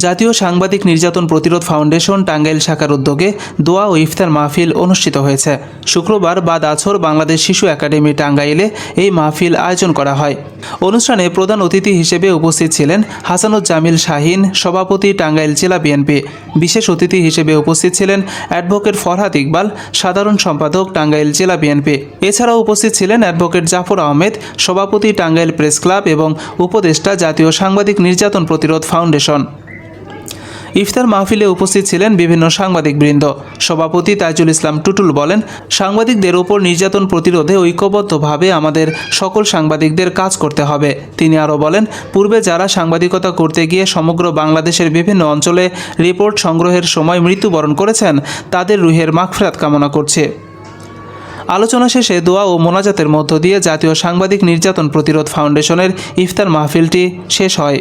জাতীয় সাংবাদিক নির্যাতন প্রতিরোধ ফাউন্ডেশন টাঙ্গাইল শাখার উদ্যোগে দোয়া ও ইফতার মাহফিল অনুষ্ঠিত হয়েছে। শুক্রবার বাদ আছর বাংলাদেশ শিশু একাডেমি টাঙ্গাইলে এই মাহফিল আয়োজন করা হয়। অনুষ্ঠানে প্রধান অতিথি হিসেবে উপস্থিত ছিলেন হাসানুজ্জামিল শাহিন, সভাপতি টাঙ্গাইল জেলা বিএনপি। বিশেষ অতিথি হিসেবে উপস্থিত ছিলেন অ্যাডভোকেট ফরহাদ ইকবাল, সাধারণ সম্পাদক টাঙ্গাইল জেলা বিএনপি। এছাড়াও উপস্থিত ছিলেন অ্যাডভোকেট জাফর আহমেদ, সভাপতি টাঙ্গাইল প্রেস ক্লাব এবং উপদেষ্টা জাতীয় সাংবাদিক নির্যাতন প্রতিরোধ ফাউন্ডেশন। ইফতার মাহফিলে উপস্থিত ছিলেন বিভিন্ন সাংবাদিকবৃন্দ। সভাপতি তাজুল ইসলাম টুটুল বলেন, সাংবাদিকদের ওপর নির্যাতন প্রতিরোধে ঐক্যবদ্ধভাবে আমাদের সকল সাংবাদিকদের কাজ করতে হবে। তিনি আরও বলেন, পূর্বে যারা সাংবাদিকতা করতে গিয়ে সমগ্র বাংলাদেশের বিভিন্ন অঞ্চলে রিপোর্ট সংগ্রহের সময় মৃত্যুবরণ করেছেন, তাদের রুহের মাগফিরাত কামনা করছে। আলোচনা শেষে দোয়া ও মোনাজাতের মধ্য দিয়ে জাতীয় সাংবাদিক নির্যাতন প্রতিরোধ ফাউন্ডেশনের ইফতার মাহফিলটি শেষ হয়।